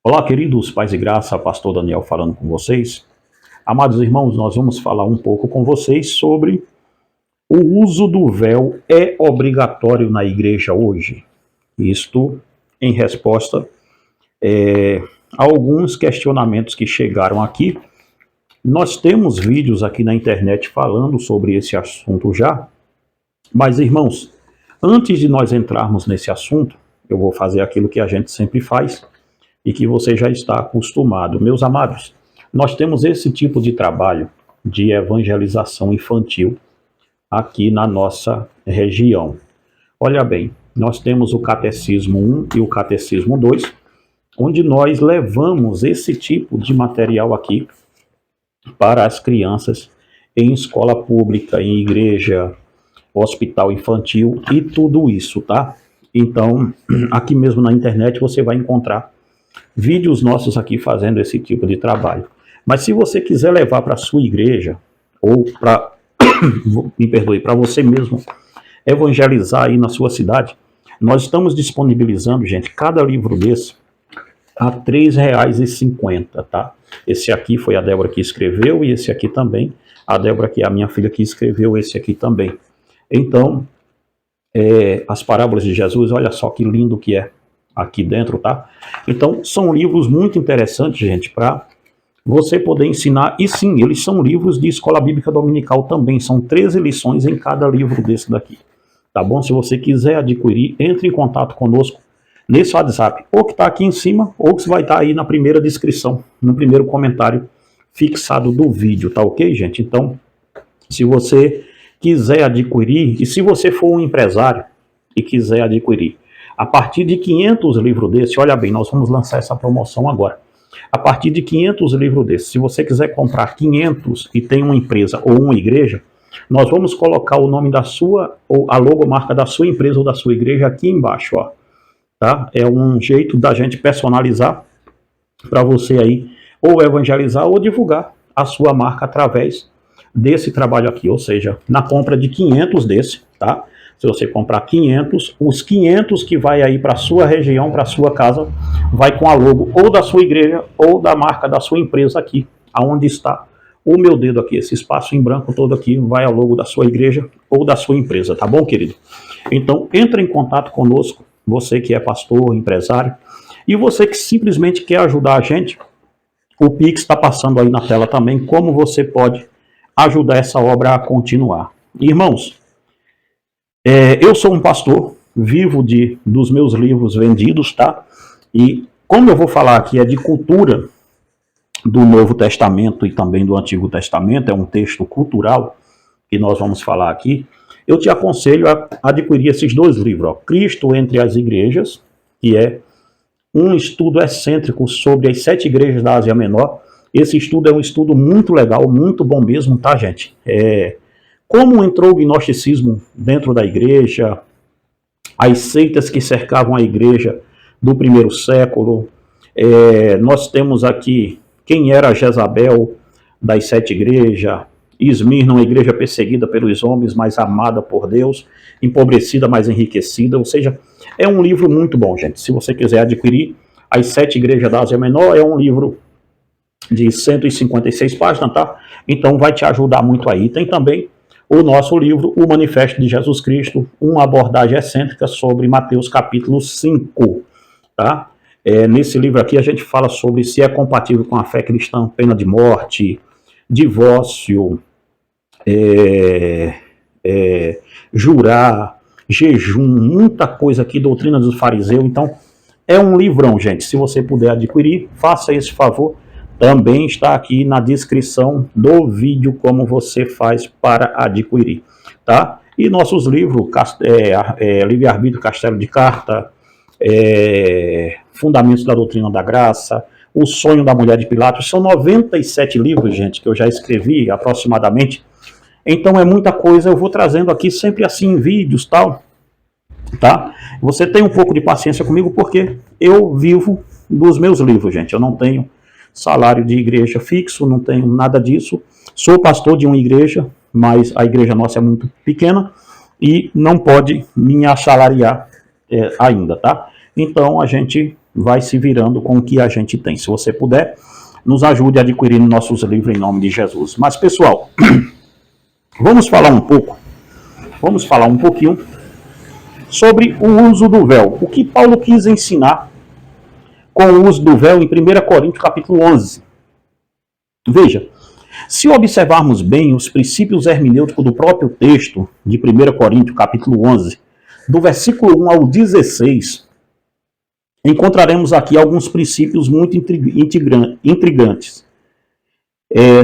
Olá, queridos pais e graça, pastor Daniel falando com vocês. Amados irmãos, nós vamos falar um pouco com vocês sobre o uso do véu é obrigatório na igreja hoje. Isto em resposta a alguns questionamentos que chegaram aqui. Nós temos vídeos aqui na internet falando sobre esse assunto já, mas irmãos, antes de nós entrarmos nesse assunto, eu vou fazer aquilo que a gente sempre faz e que você já está acostumado. Meus amados, nós temos esse tipo de trabalho de evangelização infantil aqui na nossa região. Olha bem, nós temos o Catecismo 1 e o Catecismo 2, onde nós levamos esse tipo de material aqui para as crianças em escola pública, em igreja, hospital infantil e tudo isso, tá? Então, aqui mesmo na internet você vai encontrar vídeos nossos aqui fazendo esse tipo de trabalho. Mas se você quiser levar para a sua igreja, ou para, me perdoe, para você mesmo evangelizar aí na sua cidade, nós estamos disponibilizando, gente, cada livro desse a R$ 3,50, tá? Esse aqui foi a Débora que escreveu e esse aqui também. A Débora, que é a minha filha, que escreveu esse aqui também. Então, as parábolas de Jesus, olha só que lindo que é aqui dentro, tá? Então, são livros muito interessantes, gente, para você poder ensinar. E sim, eles são livros de escola bíblica dominical também. São 13 lições em cada livro desse daqui. Tá bom? Se você quiser adquirir, entre em contato conosco nesse WhatsApp, ou que está aqui em cima, ou que vai estar aí na primeira descrição, no primeiro comentário fixado do vídeo, tá ok, gente? Então, se você quiser adquirir, e se você for um empresário e quiser adquirir, a partir de 500 livros desse, olha bem, nós vamos lançar essa promoção agora. A partir de 500 livros desse, se você quiser comprar 500 e tem uma empresa ou uma igreja, nós vamos colocar o nome da sua, ou a logomarca da sua empresa ou da sua igreja aqui embaixo, ó. Tá? É um jeito da gente personalizar para você aí, ou evangelizar ou divulgar a sua marca através desse trabalho aqui, ou seja, na compra de 500 desse, tá? Se você comprar 500, os 500 que vai aí para a sua região, para a sua casa, vai com a logo ou da sua igreja ou da marca da sua empresa aqui, aonde está o meu dedo aqui, esse espaço em branco todo aqui, vai ao logo da sua igreja ou da sua empresa, tá bom, querido? Então, entre em contato conosco, você que é pastor, empresário, e você que simplesmente quer ajudar a gente, o Pix está passando aí na tela também, como você pode ajudar essa obra a continuar. Irmãos, eu sou um pastor, vivo dos meus livros vendidos, tá? E como eu vou falar aqui é de cultura do Novo Testamento e também do Antigo Testamento, é um texto cultural que nós vamos falar aqui, eu te aconselho a adquirir esses dois livros, ó, Cristo entre as Igrejas, que é um estudo excêntrico sobre as 7 igrejas da Ásia Menor. Esse estudo é um estudo muito legal, muito bom mesmo, tá, gente? Como entrou o gnosticismo dentro da igreja, as seitas que cercavam a igreja do primeiro século. Nós temos aqui quem era Jezabel das 7 igrejas, Esmirna, uma igreja perseguida pelos homens, mas amada por Deus, empobrecida, mas enriquecida. Ou seja, é um livro muito bom, gente. Se você quiser adquirir, As 7 Igrejas da Ásia Menor é um livro de 156 páginas, tá? Então vai te ajudar muito aí. Tem também o nosso livro, O Manifesto de Jesus Cristo, uma abordagem excêntrica sobre Mateus capítulo 5, tá? Nesse livro aqui a gente fala sobre se é compatível com a fé cristã, pena de morte, divórcio, jurar, jejum, muita coisa aqui, doutrina dos fariseus. Então, é um livrão, gente. Se você puder adquirir, faça esse favor. Também está aqui na descrição do vídeo como você faz para adquirir, tá? E nossos livros, Livre-Arbítrio, Castelo de Carta, Fundamentos da Doutrina da Graça, O Sonho da Mulher de Pilatos, são 97 livros, gente, que eu já escrevi aproximadamente. Então é muita coisa, eu vou trazendo aqui sempre assim em vídeos, tal, tá? Você tem um pouco de paciência comigo porque eu vivo dos meus livros, gente. Eu não tenho salário de igreja fixo, não tenho nada disso. Sou pastor de uma igreja, mas a igreja nossa é muito pequena e não pode me assalariar ainda, tá? Então a gente vai se virando com o que a gente tem. Se você puder, nos ajude a adquirir nossos livros em nome de Jesus. Mas, pessoal, vamos falar um pouquinho sobre o uso do véu. O que Paulo quis ensinar com o uso do véu em 1 Coríntios capítulo 11. Veja, se observarmos bem os princípios hermenêuticos do próprio texto de 1 Coríntios capítulo 11, do versículo 1 ao 16, encontraremos aqui alguns princípios muito intrigantes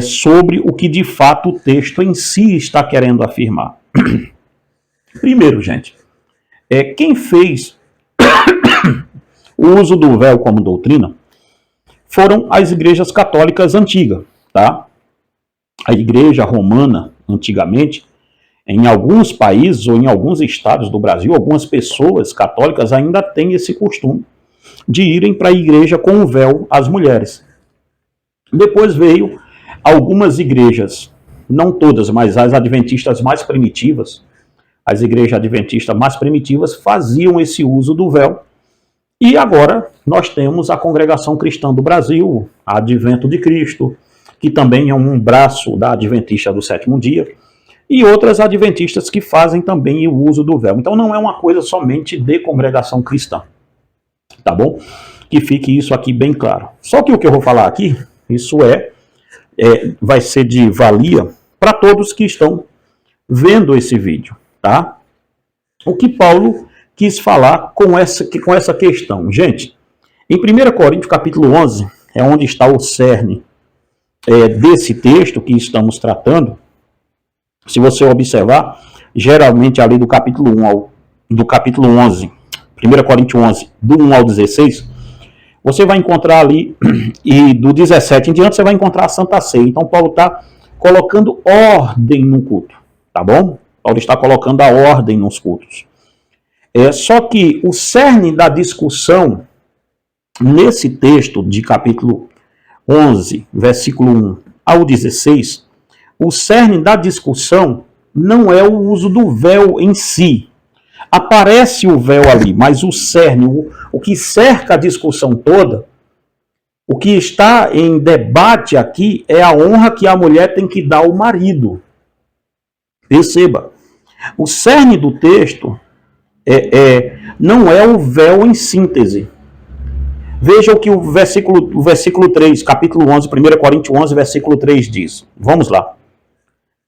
sobre o que de fato o texto em si está querendo afirmar. Primeiro, gente, quem fez o uso do véu como doutrina foram as igrejas católicas antigas, tá? A igreja romana, antigamente, em alguns países ou em alguns estados do Brasil, algumas pessoas católicas ainda têm esse costume de irem para a igreja com o véu as mulheres. Depois veio algumas igrejas, não todas, mas as adventistas mais primitivas, as igrejas adventistas mais primitivas faziam esse uso do véu. E agora nós temos a Congregação Cristã do Brasil, a Advento de Cristo, que também é um braço da Adventista do Sétimo Dia, e outras adventistas que fazem também o uso do véu. Então não é uma coisa somente de congregação cristã, tá bom? Que fique isso aqui bem claro. Só que o que eu vou falar aqui, isso vai ser de valia para todos que estão vendo esse vídeo, tá? O que Paulo quis falar com essa questão? Gente, em 1 Coríntios capítulo 11, é onde está o cerne desse texto que estamos tratando. Se você observar, geralmente ali do capítulo 11, 1 Coríntios 11, do 1 ao 16, você vai encontrar ali, e do 17 em diante, você vai encontrar a Santa Ceia. Então, Paulo está colocando ordem no culto, tá bom? Paulo está colocando a ordem nos cultos. Só que o cerne da discussão, nesse texto de capítulo 11, versículo 1 ao 16, o cerne da discussão não é o uso do véu em si. Aparece o véu ali, mas o cerne, o que cerca a discussão toda, o que está em debate aqui é a honra que a mulher tem que dar ao marido. Perceba, o cerne do texto não é o véu em síntese. Veja o que o versículo 3, capítulo 11, 1 Coríntios 11, versículo 3 diz. Vamos lá.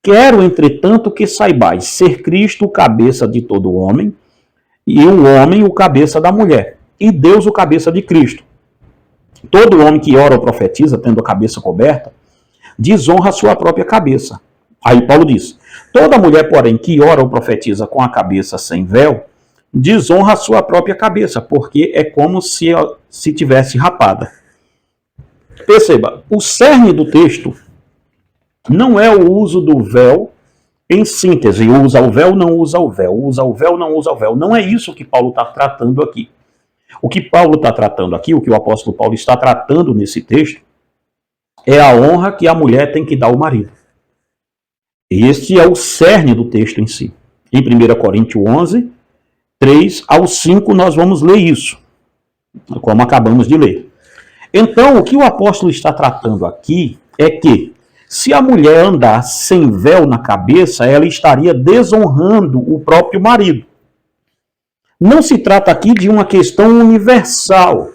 Quero, entretanto, que saibais ser Cristo o cabeça de todo homem, e o homem o cabeça da mulher, e Deus o cabeça de Cristo. Todo homem que ora ou profetiza, tendo a cabeça coberta, desonra a sua própria cabeça. Aí Paulo diz, toda mulher, porém, que ora ou profetiza com a cabeça sem véu, desonra a sua própria cabeça, porque é como se tivesse rapada. Perceba, o cerne do texto não é o uso do véu em síntese. Usa o véu, não usa o véu. Usa o véu, não usa o véu. Não é isso que Paulo está tratando aqui. O que Paulo está tratando aqui, o que o apóstolo Paulo está tratando nesse texto, é a honra que a mulher tem que dar ao marido. Este é o cerne do texto em si. Em 1 Coríntios 11, 3 ao 5, nós vamos ler isso, como acabamos de ler. Então, o que o apóstolo está tratando aqui é que, se a mulher andar sem véu na cabeça, ela estaria desonrando o próprio marido. Não se trata aqui de uma questão universal.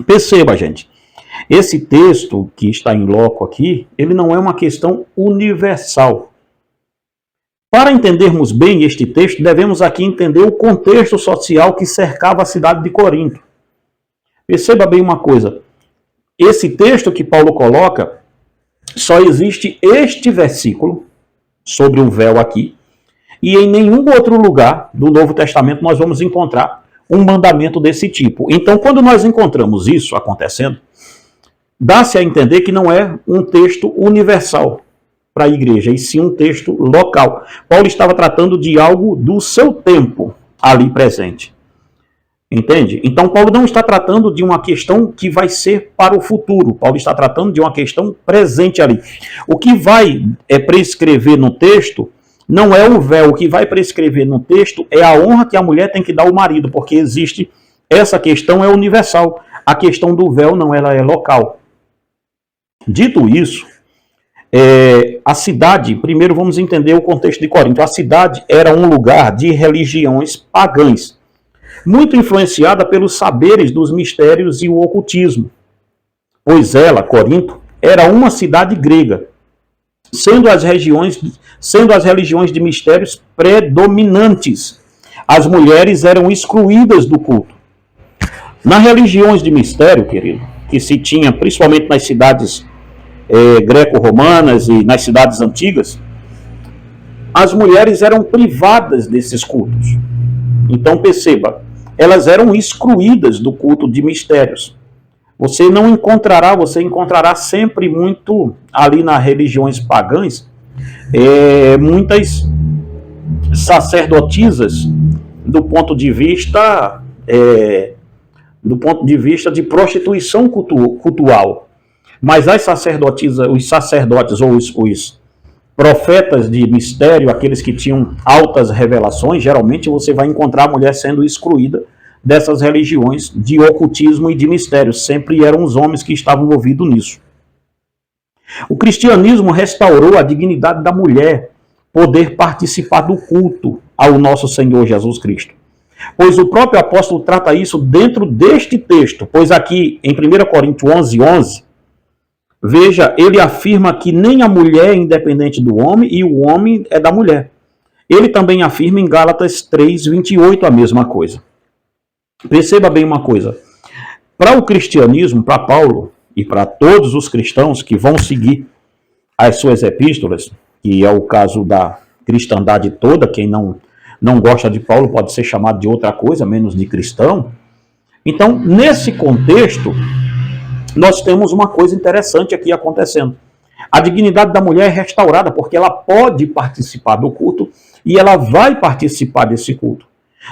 Perceba, gente, esse texto que está em loco aqui, ele não é uma questão universal. Para entendermos bem este texto, devemos aqui entender o contexto social que cercava a cidade de Corinto. Perceba bem uma coisa, esse texto que Paulo coloca, só existe este versículo sobre o véu aqui, e em nenhum outro lugar do Novo Testamento nós vamos encontrar um mandamento desse tipo. Então, quando nós encontramos isso acontecendo, dá-se a entender que não é um texto universal para a igreja, e sim um texto local. Paulo estava tratando de algo do seu tempo ali presente. Entende? Então, Paulo não está tratando de uma questão que vai ser para o futuro. Paulo está tratando de uma questão presente ali. O que vai prescrever no texto não é o véu. O que vai prescrever no texto é a honra que a mulher tem que dar ao marido, porque existe essa questão é universal. A questão do véu não, ela é local. Dito isso, a cidade, primeiro vamos entender o contexto de Corinto. A cidade era um lugar de religiões pagãs, muito influenciada pelos saberes dos mistérios e o ocultismo, pois ela, Corinto, era uma cidade grega, sendo as religiões de mistérios predominantes. As mulheres eram excluídas do culto. Nas religiões de mistério, querido, que se tinha principalmente nas cidades greco-romanas e nas cidades antigas, as mulheres eram privadas desses cultos. Então perceba, elas eram excluídas do culto de mistérios. Você encontrará sempre muito ali nas religiões pagãs, muitas sacerdotisas do ponto de vista de prostituição cultual. Mas as sacerdotisas, os sacerdotes ou os profetas de mistério, aqueles que tinham altas revelações, geralmente você vai encontrar a mulher sendo excluída dessas religiões de ocultismo e de mistério. Sempre eram os homens que estavam envolvidos nisso. O cristianismo restaurou a dignidade da mulher poder participar do culto ao nosso Senhor Jesus Cristo. Pois o próprio apóstolo trata isso dentro deste texto, pois aqui em 1 Coríntios 11:11, veja, ele afirma que nem a mulher é independente do homem e o homem é da mulher. Ele também afirma em Gálatas 3:28 a mesma coisa. Perceba bem uma coisa. Para o cristianismo, para Paulo e para todos os cristãos que vão seguir as suas epístolas, que é o caso da cristandade toda, quem não gosta de Paulo pode ser chamado de outra coisa, menos de cristão. Então, nesse contexto, nós temos uma coisa interessante aqui acontecendo. A dignidade da mulher é restaurada porque ela pode participar do culto e ela vai participar desse culto.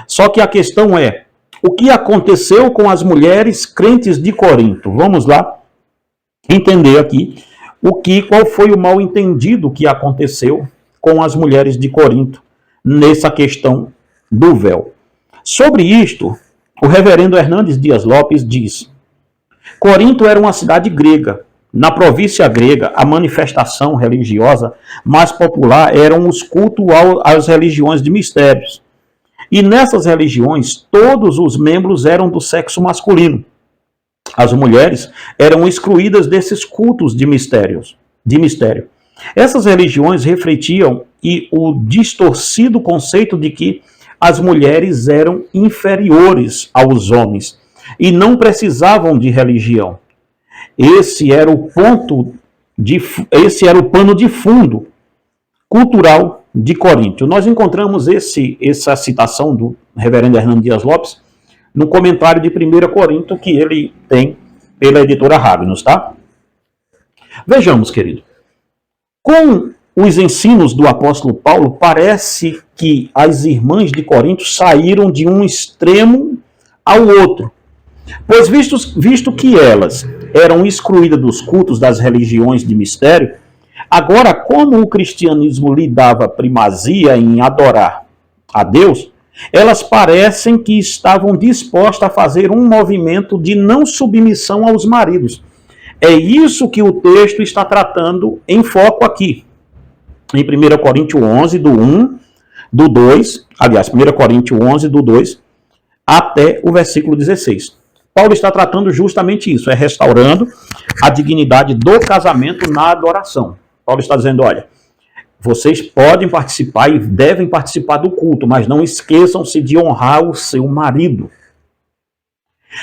Só que a questão é, o que aconteceu com as mulheres crentes de Corinto? Vamos lá entender aqui qual foi o mal entendido que aconteceu com as mulheres de Corinto nessa questão do véu. Sobre isto, o reverendo Hernandes Dias Lopes diz: Corinto era uma cidade grega. Na província grega, a manifestação religiosa mais popular eram os cultos às religiões de mistérios. E nessas religiões, todos os membros eram do sexo masculino. As mulheres eram excluídas desses cultos de mistério. Essas religiões refletiam o distorcido conceito de que as mulheres eram inferiores aos homens e não precisavam de religião. Esse era o pano de fundo cultural de Corinto. Nós encontramos essa citação do reverendo Hernandes Dias Lopes no comentário de 1 Corinto que ele tem pela editora Ragnos, tá? Vejamos, querido. Com os ensinos do apóstolo Paulo, parece que as irmãs de Corinto saíram de um extremo ao outro. Pois visto que elas eram excluídas dos cultos das religiões de mistério, agora, como o cristianismo lhe dava primazia em adorar a Deus, elas parecem que estavam dispostas a fazer um movimento de não submissão aos maridos. É isso que o texto está tratando em foco aqui. Em 1 Coríntios 11, do 1, do 2, aliás, 1 Coríntios 11, do 2, até o versículo 16. Paulo está tratando justamente isso, restaurando a dignidade do casamento na adoração. Paulo está dizendo, olha, vocês podem participar e devem participar do culto, mas não esqueçam-se de honrar o seu marido.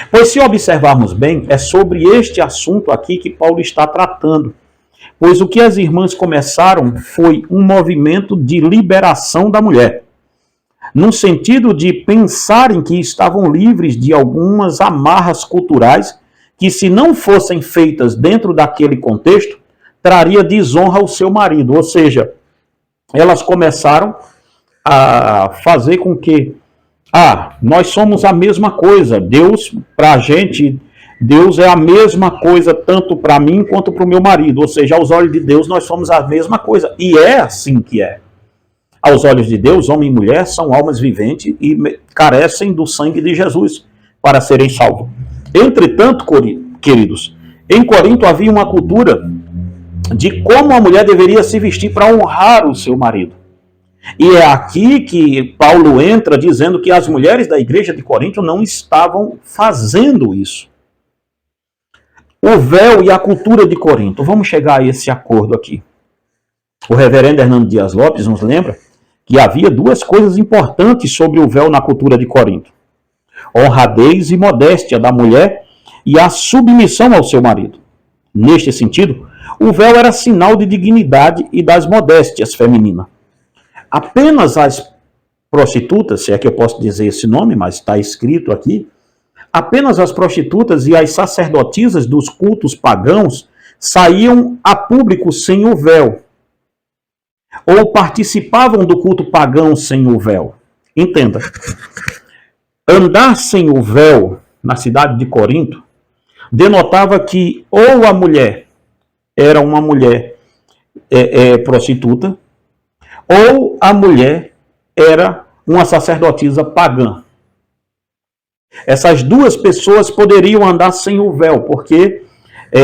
Pois se observarmos bem, é sobre este assunto aqui que Paulo está tratando. Pois o que as irmãs começaram foi um movimento de liberação da mulher, no sentido de pensarem que estavam livres de algumas amarras culturais que, se não fossem feitas dentro daquele contexto, traria desonra ao seu marido. Ou seja, elas começaram a fazer com que nós somos a mesma coisa. Deus, para a gente, Deus é a mesma coisa tanto para mim quanto para o meu marido. Ou seja, aos olhos de Deus nós somos a mesma coisa. E é assim que é. Aos olhos de Deus, homem e mulher são almas viventes e carecem do sangue de Jesus. para serem salvos. Entretanto, queridos, em Corinto havia uma cultura de como a mulher deveria se vestir para honrar o seu marido. E é aqui que Paulo entra dizendo que as mulheres da igreja de Corinto não estavam fazendo isso. O véu e a cultura de Corinto. Vamos chegar a esse acordo aqui. O reverendo Hernando Dias Lopes nos lembra que havia duas coisas importantes sobre o véu na cultura de Corinto: honradez e modéstia da mulher e a submissão ao seu marido. Neste sentido, o véu era sinal de dignidade e das modéstias femininas. Apenas as prostitutas, se é que eu posso dizer esse nome, mas está escrito aqui, apenas as prostitutas e as sacerdotisas dos cultos pagãos saíam a público sem o véu, ou participavam do culto pagão sem o véu. Entenda, andar sem o véu na cidade de Corinto denotava que ou a mulher era uma mulher prostituta, ou a mulher era uma sacerdotisa pagã. Essas duas pessoas poderiam andar sem o véu, porque,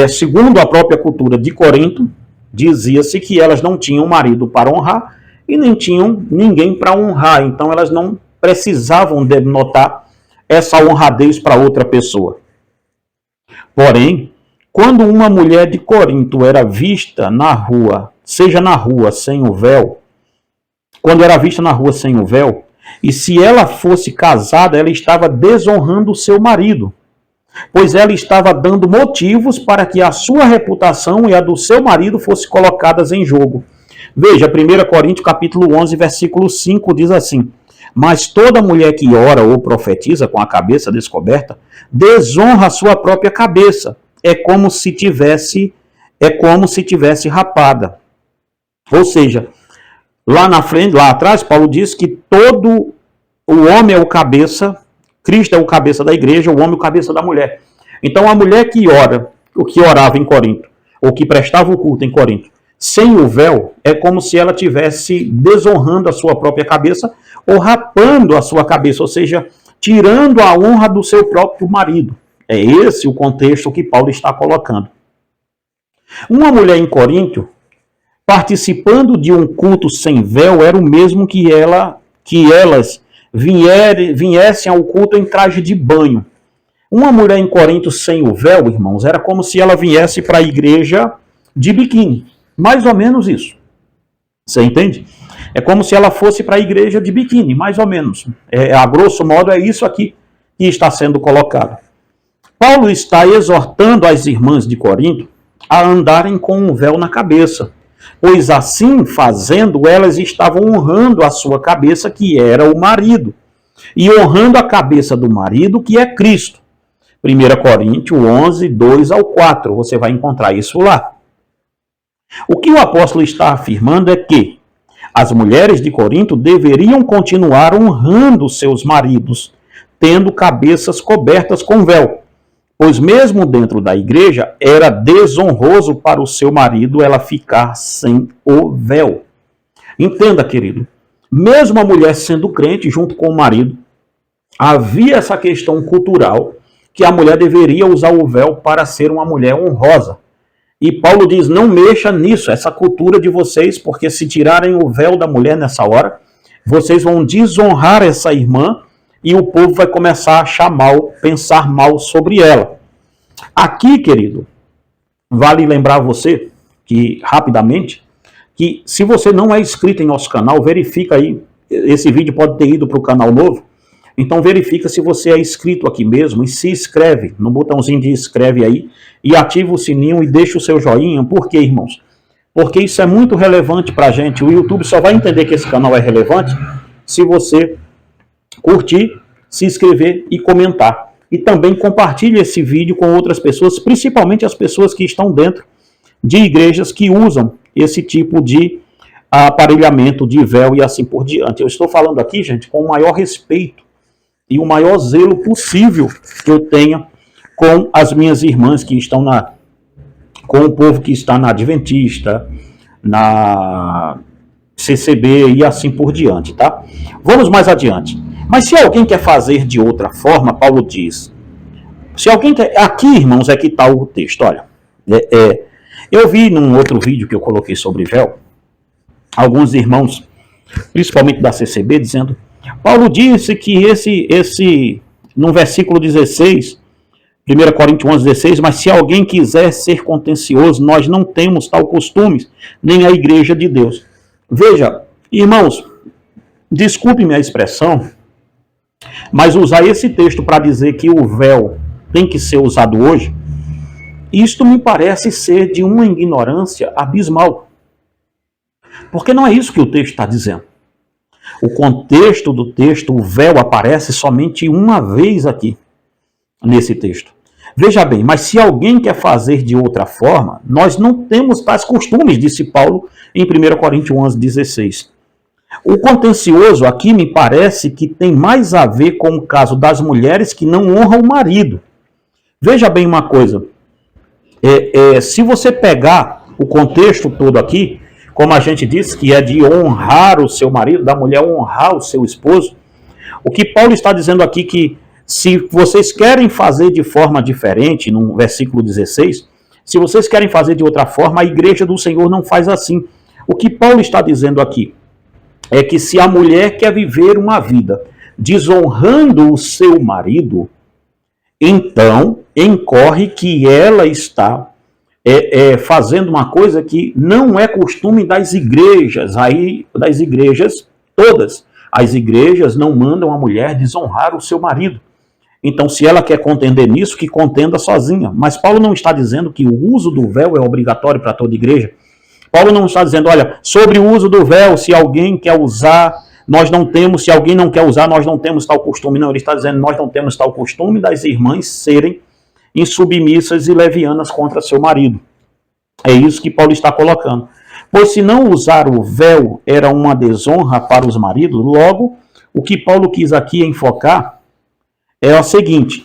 segundo a própria cultura de Corinto, dizia-se que elas não tinham marido para honrar e nem tinham ninguém para honrar. Então elas não precisavam denotar essa honradez para outra pessoa. Porém, quando uma mulher de Corinto era vista na rua, seja na rua sem o véu, quando era vista na rua sem o véu, e se ela fosse casada, ela estava desonrando o seu marido, pois ela estava dando motivos para que a sua reputação e a do seu marido fossem colocadas em jogo. Veja, 1 Coríntios capítulo 11, versículo 5 diz assim: mas toda mulher que ora ou profetiza com a cabeça descoberta, desonra a sua própria cabeça, é como se tivesse rapada. Ou seja, lá na frente, lá atrás, Paulo diz que todo o homem é o cabeça, Cristo é o cabeça da igreja, o homem é o cabeça da mulher. Então a mulher que ora, o que orava em Corinto, ou que prestava o culto em Corinto, sem o véu, é como se ela estivesse desonrando a sua própria cabeça ou rapando a sua cabeça, ou seja, tirando a honra do seu próprio marido. É esse o contexto que Paulo está colocando. Uma mulher em Corinto, participando de um culto sem véu, era o mesmo que elas viessem ao culto em traje de banho. Uma mulher em Corinto sem o véu, irmãos, era como se ela viesse para a igreja de biquíni. Mais ou menos isso. Você entende? É como se ela fosse para a igreja de biquíni, mais ou menos. A grosso modo é isso aqui que está sendo colocado. Paulo está exortando as irmãs de Corinto a andarem com um véu na cabeça, pois assim fazendo, elas estavam honrando a sua cabeça, que era o marido, e honrando a cabeça do marido, que é Cristo. 1 Coríntios 11, 2 ao 4, você vai encontrar isso lá. O que o apóstolo está afirmando é que as mulheres de Corinto deveriam continuar honrando seus maridos, tendo cabeças cobertas com véu, pois mesmo dentro da igreja era desonroso para o seu marido ela ficar sem o véu. Entenda, querido, mesmo a mulher sendo crente junto com o marido, havia essa questão cultural que a mulher deveria usar o véu para ser uma mulher honrosa. E Paulo diz, não mexa nisso, essa cultura de vocês, porque se tirarem o véu da mulher nessa hora, vocês vão desonrar essa irmã e o povo vai começar a achar mal, pensar mal sobre ela. Aqui, querido, vale lembrar você, que rapidamente, que se você não é inscrito em nosso canal, verifica aí, esse vídeo pode ter ido para o canal novo, então verifica se você é inscrito aqui mesmo e se inscreve no botãozinho de inscreve aí e ativa o sininho e deixa o seu joinha. Por quê, irmãos? Porque isso é muito relevante para a gente. O YouTube só vai entender que esse canal é relevante se você curtir, se inscrever e comentar. E também compartilhe esse vídeo com outras pessoas, principalmente as pessoas que estão dentro de igrejas que usam esse tipo de aparelhamento de véu e assim por diante. Eu estou falando aqui, gente, com o maior respeito e o maior zelo possível que eu tenha com as minhas irmãs que estão com o povo que está na Adventista, na CCB e assim por diante, tá? Vamos mais adiante. Mas se alguém quer fazer de outra forma, Paulo diz, se alguém quer... Aqui, irmãos, é que está o texto, olha. Eu vi num outro vídeo que eu coloquei sobre véu, alguns irmãos, principalmente da CCB, dizendo, Paulo disse que no versículo 16, 1 Coríntios 11, 16, mas se alguém quiser ser contencioso, nós não temos tal costume, nem a igreja de Deus. Veja, irmãos, desculpe-me a expressão, mas usar esse texto para dizer que o véu tem que ser usado hoje, isto me parece ser de uma ignorância abismal. Porque não é isso que o texto está dizendo. O contexto do texto, o véu aparece somente uma vez aqui, nesse texto. Veja bem, mas se alguém quer fazer de outra forma, nós não temos tais costumes, disse Paulo em 1 Coríntios 11, 16. O contencioso aqui me parece que tem mais a ver com o caso das mulheres que não honram o marido. Veja bem uma coisa, se você pegar o contexto todo aqui, como a gente disse, que é de honrar o seu marido, da mulher honrar o seu esposo, o que Paulo está dizendo aqui que se vocês querem fazer de forma diferente, no versículo 16, se vocês querem fazer de outra forma, a igreja do Senhor não faz assim. O que Paulo está dizendo aqui é que se a mulher quer viver uma vida desonrando o seu marido, então incorre que ela está fazendo uma coisa que não é costume das igrejas, das igrejas todas. As igrejas não mandam a mulher desonrar o seu marido. Então, se ela quer contender nisso, que contenda sozinha. Mas Paulo não está dizendo que o uso do véu é obrigatório para toda igreja. Paulo não está dizendo, olha, sobre o uso do véu, se alguém quer usar, nós não temos, se alguém não quer usar, nós não temos tal costume. Não, ele está dizendo, nós não temos tal costume das irmãs serem insubmissas e levianas contra seu marido. É isso que Paulo está colocando. Pois se não usar o véu era uma desonra para os maridos, logo, o que Paulo quis aqui enfocar é o seguinte,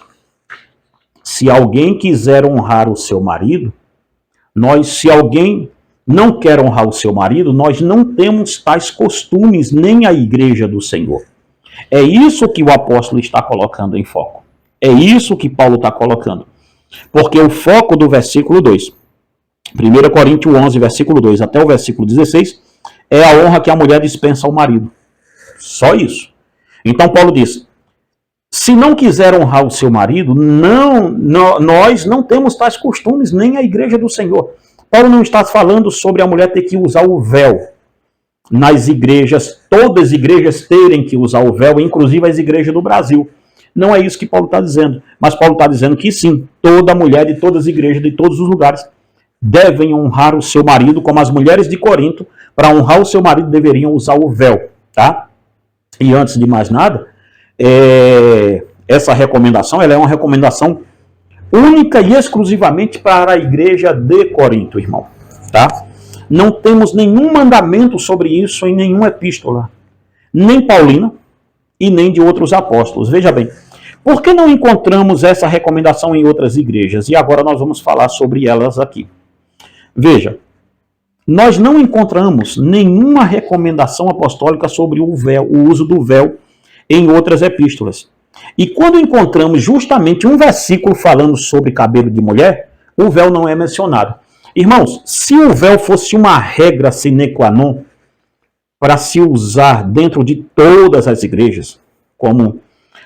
se alguém quiser honrar o seu marido, se alguém não quer honrar o seu marido, nós não temos tais costumes, nem a igreja do Senhor. É isso que o apóstolo está colocando em foco. É isso que Paulo está colocando. Porque o foco do versículo 2, 1 Coríntios 11, versículo 2 até o versículo 16, é a honra que a mulher dispensa ao marido. Só isso. Então Paulo diz, se não quiser honrar o seu marido, nós não temos tais costumes, nem a igreja do Senhor. Paulo não está falando sobre a mulher ter que usar o véu. Nas igrejas, todas as igrejas terem que usar o véu, inclusive as igrejas do Brasil. Não é isso que Paulo está dizendo. Mas Paulo está dizendo que sim, toda mulher de todas as igrejas, de todos os lugares, devem honrar o seu marido, como as mulheres de Corinto, para honrar o seu marido deveriam usar o véu. Tá? E antes de mais nada, essa recomendação ela é uma recomendação única e exclusivamente para a igreja de Corinto, irmão. Tá? Não temos nenhum mandamento sobre isso em nenhuma epístola, nem paulina e nem de outros apóstolos. Veja bem, por que não encontramos essa recomendação em outras igrejas? E agora nós vamos falar sobre elas aqui. Veja, nós não encontramos nenhuma recomendação apostólica sobre o véu, o uso do véu em outras epístolas. E quando encontramos justamente um versículo falando sobre cabelo de mulher, o véu não é mencionado. Irmãos, se o véu fosse uma regra sine qua non para se usar dentro de todas as igrejas, como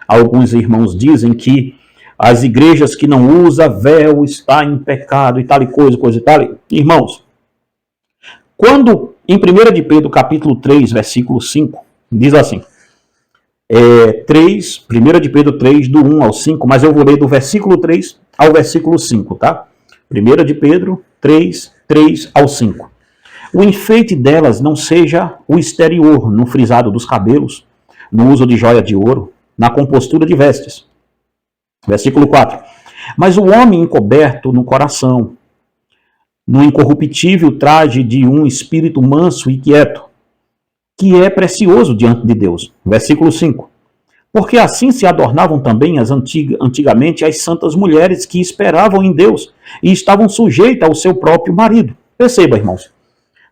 alguns irmãos dizem que as igrejas que não usam véu está em pecado e tal e coisa e tal. Irmãos, quando em 1 de Pedro capítulo 3, versículo 5, diz assim, 1 de Pedro 3, do 1 ao 5, mas eu vou ler do versículo 3 ao versículo 5, tá? 1 de Pedro 3, 3 ao 5. O enfeite delas não seja o exterior, no frisado dos cabelos, no uso de joia de ouro, na compostura de vestes. Versículo 4. Mas o homem encoberto no coração, no incorruptível traje de um espírito manso e quieto, que é precioso diante de Deus. Versículo 5. Porque assim se adornavam também antigamente as santas mulheres que esperavam em Deus e estavam sujeitas ao seu próprio marido. Perceba, irmãos.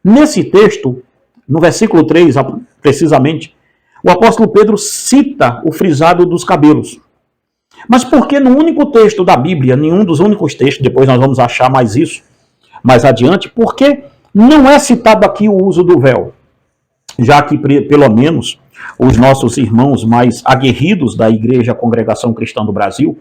Nesse texto, no versículo 3, precisamente, o apóstolo Pedro cita o frisado dos cabelos. Mas por que no único texto da Bíblia, nenhum dos únicos textos, depois nós vamos achar mais isso, mais adiante, por que não é citado aqui o uso do véu? Já que, pelo menos, os nossos irmãos mais aguerridos da Igreja Congregação Cristã do Brasil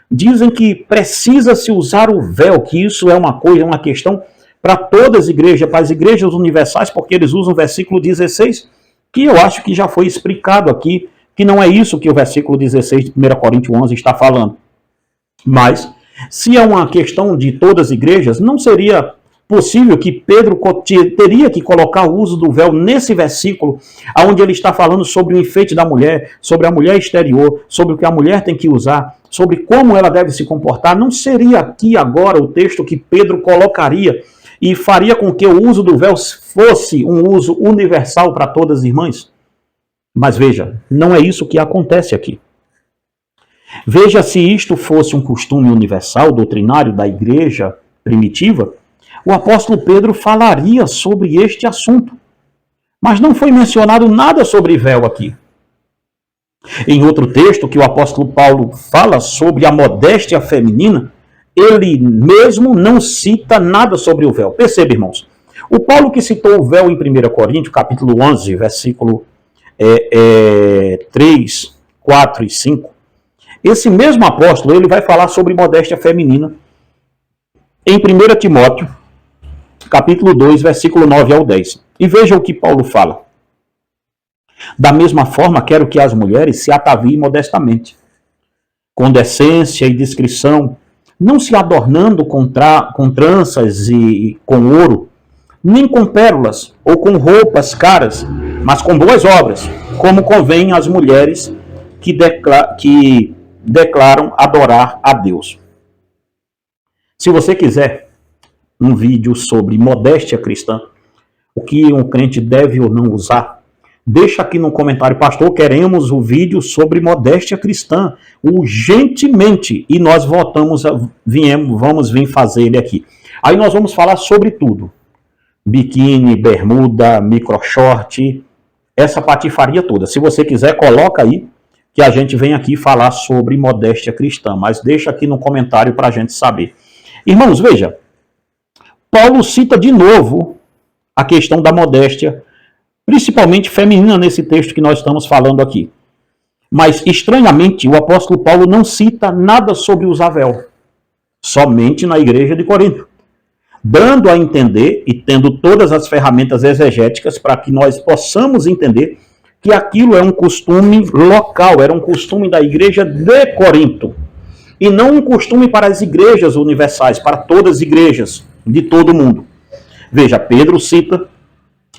dizem que precisa-se usar o véu, que isso é uma coisa, uma questão para todas as igrejas, para as igrejas universais, porque eles usam o versículo 16, que eu acho que já foi explicado aqui, que não é isso que o versículo 16 de 1 Coríntios 11 está falando. Mas, se é uma questão de todas as igrejas, não seria possível que Pedro teria que colocar o uso do véu nesse versículo, onde ele está falando sobre o enfeite da mulher, sobre a mulher exterior, sobre o que a mulher tem que usar, sobre como ela deve se comportar. Não seria aqui agora o texto que Pedro colocaria e faria com que o uso do véu fosse um uso universal para todas as irmãs? Mas veja, não é isso que acontece aqui. Veja, se isto fosse um costume universal, doutrinário da igreja primitiva, o apóstolo Pedro falaria sobre este assunto. Mas não foi mencionado nada sobre véu aqui. Em outro texto, que o apóstolo Paulo fala sobre a modéstia feminina, ele mesmo não cita nada sobre o véu. Perceba, irmãos, o Paulo que citou o véu em 1 Coríntios, capítulo 11, versículo 3, 4 e 5, esse mesmo apóstolo ele vai falar sobre modéstia feminina em 1 Timóteo, capítulo 2, versículo 9 ao 10. E veja o que Paulo fala. Da mesma forma, quero que as mulheres se ataviem modestamente, com decência e discrição, não se adornando com tranças e com ouro, nem com pérolas ou com roupas caras, mas com boas obras, como convém às mulheres que declaram adorar a Deus. Se você quiser um vídeo sobre modéstia cristã, o que um crente deve ou não usar, deixa aqui no comentário, pastor, queremos o vídeo sobre modéstia cristã, urgentemente, e nós vamos vir fazer ele aqui. Aí nós vamos falar sobre tudo, biquíni, bermuda, microshort, essa patifaria toda. Se você quiser, coloca aí, que a gente vem aqui falar sobre modéstia cristã, mas deixa aqui no comentário para a gente saber. Irmãos, veja, Paulo cita de novo a questão da modéstia, principalmente feminina, nesse texto que nós estamos falando aqui. Mas, estranhamente, o apóstolo Paulo não cita nada sobre usar véu, somente na igreja de Corinto, dando a entender e tendo todas as ferramentas exegéticas para que nós possamos entender que aquilo é um costume local, era um costume da igreja de Corinto, e não um costume para as igrejas universais, para todas as igrejas de todo o mundo. Veja, Pedro cita,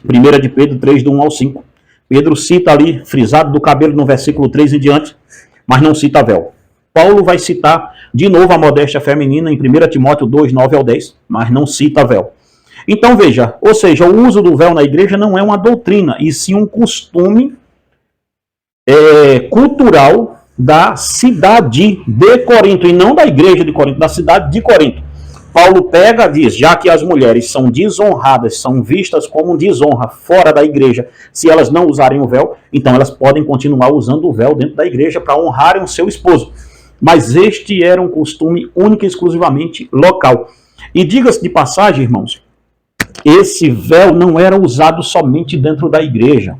1 de Pedro 3, do 1 ao 5, Pedro cita ali, frisado do cabelo no versículo 3 em diante, mas não cita véu. Paulo vai citar de novo a modéstia feminina em 1 Timóteo 2, 9 ao 10, mas não cita véu. Então veja, ou seja, o uso do véu na igreja não é uma doutrina, e sim um costume cultural da cidade de Corinto, e não da igreja de Corinto, da cidade de Corinto. Paulo pega e diz, já que as mulheres são desonradas, são vistas como desonra fora da igreja, se elas não usarem o véu, então elas podem continuar usando o véu dentro da igreja para honrarem o seu esposo. Mas este era um costume único e exclusivamente local. E diga-se de passagem, irmãos, esse véu não era usado somente dentro da igreja.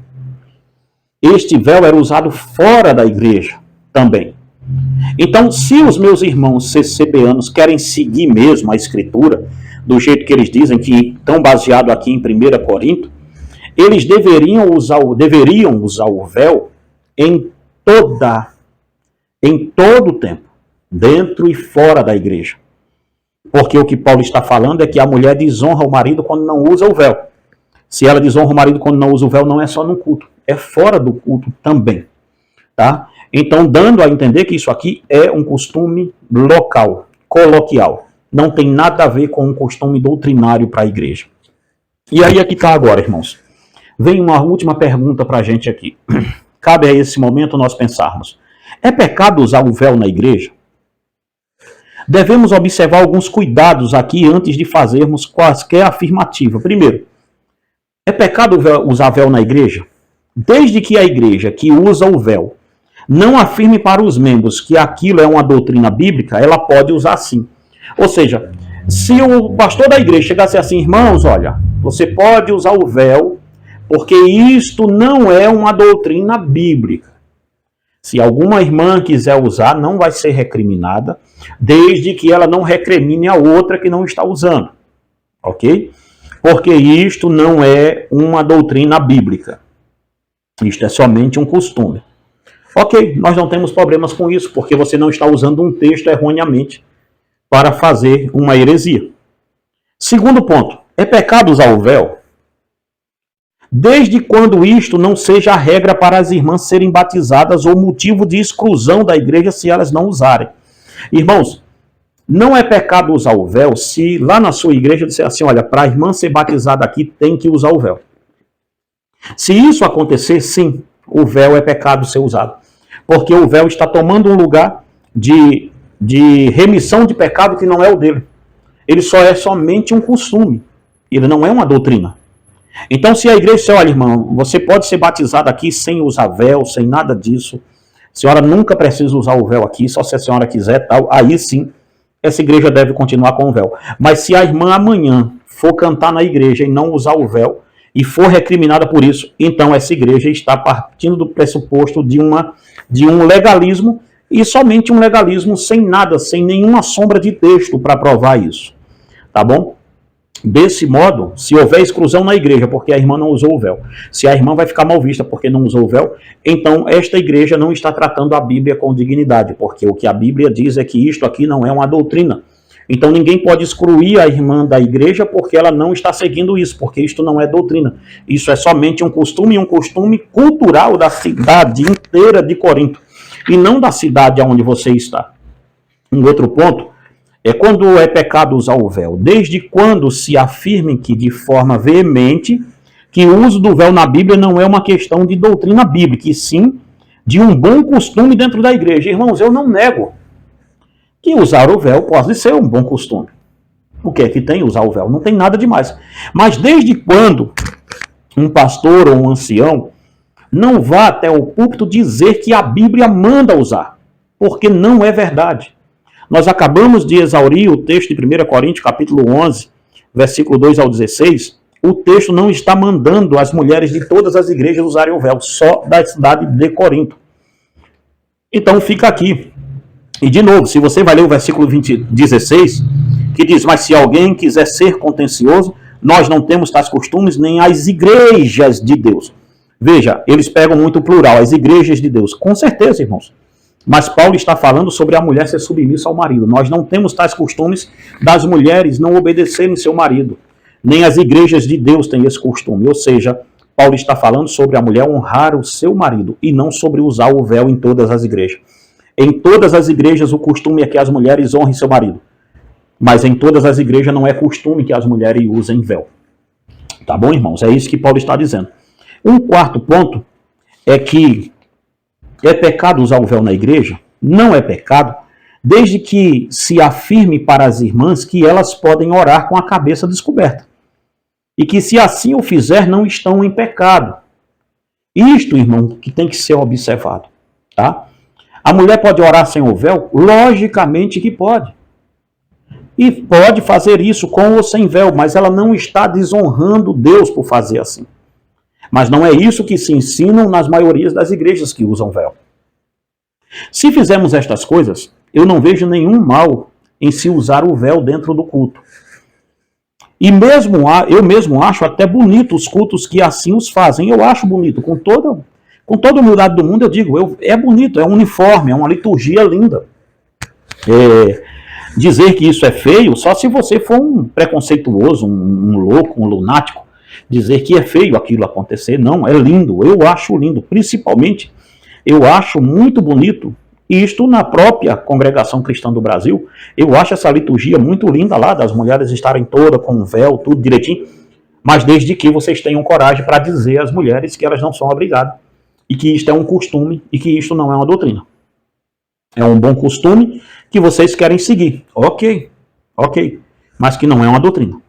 Este véu era usado fora da igreja também. Então, se os meus irmãos CCBanos querem seguir mesmo a escritura, do jeito que eles dizem, que estão baseado aqui em 1 Coríntios, eles deveriam usar o véu em todo o tempo, dentro e fora da igreja. Porque o que Paulo está falando é que a mulher desonra o marido quando não usa o véu. Se ela desonra o marido quando não usa o véu, não é só no culto, é fora do culto também, tá? Então, dando a entender que isso aqui é um costume local, coloquial. Não tem nada a ver com um costume doutrinário para a igreja. E aí é que está agora, irmãos. Vem uma última pergunta para a gente aqui. Cabe a esse momento nós pensarmos. É pecado usar o véu na igreja? Devemos observar alguns cuidados aqui antes de fazermos quaisquer afirmativa. Primeiro, é pecado usar véu na igreja? Desde que a igreja que usa o véu não afirme para os membros que aquilo é uma doutrina bíblica, ela pode usar sim. Ou seja, se o pastor da igreja chegasse assim, irmãos, olha, você pode usar o véu, porque isto não é uma doutrina bíblica. Se alguma irmã quiser usar, não vai ser recriminada, desde que ela não recrimine a outra que não está usando. Ok? Porque isto não é uma doutrina bíblica. Isto é somente um costume. Ok, nós não temos problemas com isso, porque você não está usando um texto erroneamente para fazer uma heresia. Segundo ponto, é pecado usar o véu? Desde quando isto não seja a regra para as irmãs serem batizadas ou motivo de exclusão da igreja se elas não usarem. Irmãos, não é pecado usar o véu se lá na sua igreja disser assim, olha, para a irmã ser batizada aqui tem que usar o véu. Se isso acontecer, sim, o véu é pecado ser usado. Porque o véu está tomando um lugar de remissão de pecado que não é o dele. Ele só é somente um costume. Ele não é uma doutrina. Então, se a igreja disser, olha, irmão, você pode ser batizado aqui sem usar véu, sem nada disso. A senhora nunca precisa usar o véu aqui, só se a senhora quiser, tal. Aí sim, essa igreja deve continuar com o véu. Mas se a irmã amanhã for cantar na igreja e não usar o véu, e for recriminada por isso, então essa igreja está partindo do pressuposto de um legalismo, e somente um legalismo sem nada, sem nenhuma sombra de texto para provar isso. Tá bom? Desse modo, se houver exclusão na igreja porque a irmã não usou o véu, se a irmã vai ficar mal vista porque não usou o véu, então esta igreja não está tratando a Bíblia com dignidade, porque o que a Bíblia diz é que isto aqui não é uma doutrina. Então ninguém pode excluir a irmã da igreja porque ela não está seguindo isso, porque isto não é doutrina. Isso é somente um costume cultural da cidade inteira de Corinto, e não da cidade onde você está. Um outro ponto é quando é pecado usar o véu. Desde quando se afirme que de forma veemente que o uso do véu na Bíblia não é uma questão de doutrina bíblica, e sim de um bom costume dentro da igreja. Irmãos, eu não nego que usar o véu pode ser um bom costume. O que é que tem usar o véu? Não tem nada demais. Mas desde quando um pastor ou um ancião não vá até o púlpito dizer que a Bíblia manda usar? Porque não é verdade. Nós acabamos de exaurir o texto de 1 Coríntios, capítulo 11, versículo 2 ao 16. O texto não está mandando as mulheres de todas as igrejas usarem o véu, só da cidade de Corinto. Então fica aqui. E de novo, se você vai ler o versículo 16, que diz, mas se alguém quiser ser contencioso, nós não temos tais costumes nem as igrejas de Deus. Veja, eles pegam muito o plural, as igrejas de Deus. Com certeza, irmãos. Mas Paulo está falando sobre a mulher ser submissa ao marido. Nós não temos tais costumes das mulheres não obedecerem seu marido. Nem as igrejas de Deus têm esse costume. Ou seja, Paulo está falando sobre a mulher honrar o seu marido e não sobre usar o véu em todas as igrejas. Em todas as igrejas o costume é que as mulheres honrem seu marido. Mas em todas as igrejas não é costume que as mulheres usem véu. Tá bom, irmãos? É isso que Paulo está dizendo. Um quarto ponto é que é pecado usar o véu na igreja? Não é pecado, desde que se afirme para as irmãs que elas podem orar com a cabeça descoberta. E que se assim o fizer, não estão em pecado. Isto, irmão, que tem que ser observado. Tá? A mulher pode orar sem o véu? Logicamente que pode. E pode fazer isso com ou sem véu, mas ela não está desonrando Deus por fazer assim. Mas não é isso que se ensinam nas maiorias das igrejas que usam véu. Se fizermos estas coisas, eu não vejo nenhum mal em se usar o véu dentro do culto. E eu mesmo acho até bonito os cultos que assim os fazem. Eu acho bonito, com toda humildade do mundo eu digo, é bonito, é um uniforme, é uma liturgia linda. Dizer que isso é feio, só se você for um preconceituoso, um louco, um lunático, dizer que é feio aquilo acontecer. Não, é lindo, eu acho lindo. Principalmente, eu acho muito bonito, e isto na própria congregação cristã do Brasil, eu acho essa liturgia muito linda lá, das mulheres estarem todas com véu, tudo direitinho, mas desde que vocês tenham coragem para dizer às mulheres que elas não são obrigadas, e que isto é um costume, e que isto não é uma doutrina. É um bom costume que vocês querem seguir. Ok, mas que não é uma doutrina.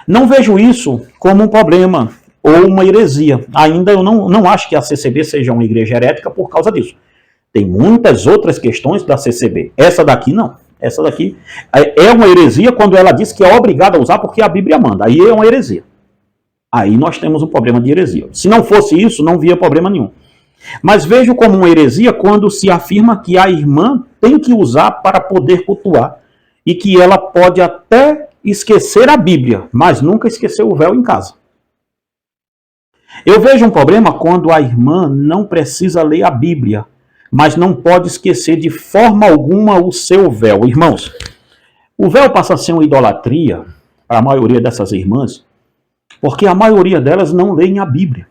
Não vejo isso como um problema ou uma heresia. Ainda eu não acho que a CCB seja uma igreja herética por causa disso. Tem muitas outras questões da CCB. Essa daqui não. Essa daqui é uma heresia quando ela diz que é obrigada a usar porque a Bíblia manda. Aí é uma heresia. Aí nós temos um problema de heresia. Se não fosse isso, não havia problema nenhum. Mas vejo como uma heresia quando se afirma que a irmã tem que usar para poder cultuar e que ela pode até esquecer a Bíblia, mas nunca esquecer o véu em casa. Eu vejo um problema quando a irmã não precisa ler a Bíblia, mas não pode esquecer de forma alguma o seu véu. Irmãos, o véu passa a ser uma idolatria para a maioria dessas irmãs, porque a maioria delas não leem a Bíblia.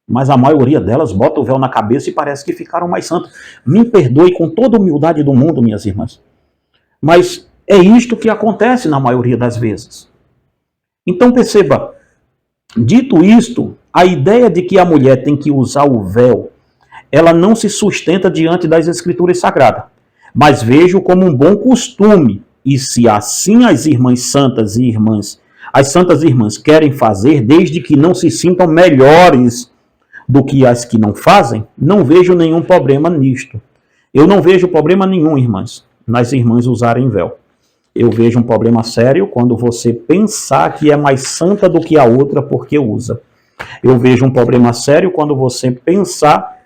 Mas a maioria delas bota o véu na cabeça e parece que ficaram mais santas. Me perdoe com toda a humildade do mundo, minhas irmãs. Mas é isto que acontece na maioria das vezes. Então perceba, dito isto, a ideia de que a mulher tem que usar o véu, ela não se sustenta diante das Escrituras Sagradas, mas vejo como um bom costume. E se assim as irmãs santas e irmãs, as santas irmãs querem fazer, desde que não se sintam melhores do que as que não fazem, não vejo nenhum problema nisto. Eu não vejo problema nenhum, irmãs, nas irmãs usarem véu. Eu vejo um problema sério quando você pensar que é mais santa do que a outra porque usa. Eu vejo um problema sério quando você pensar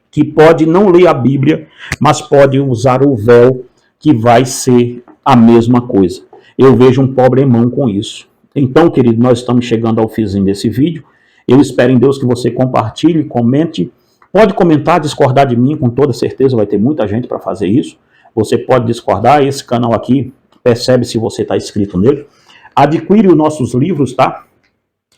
que pode não ler a Bíblia, mas pode usar o véu, que vai ser a mesma coisa. Eu vejo um problemão com isso. Então, querido, nós estamos chegando ao finzinho desse vídeo. Eu espero em Deus que você compartilhe, comente. Pode comentar, discordar de mim, com toda certeza vai ter muita gente para fazer isso. Você pode discordar, esse canal aqui, percebe se você está inscrito nele. Adquire os nossos livros, tá?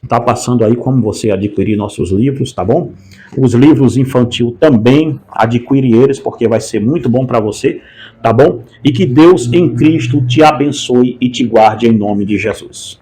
Tá passando aí como você adquirir nossos livros, tá bom? Os livros infantil também, adquire eles, porque vai ser muito bom para você, tá bom? E que Deus em Cristo te abençoe e te guarde em nome de Jesus.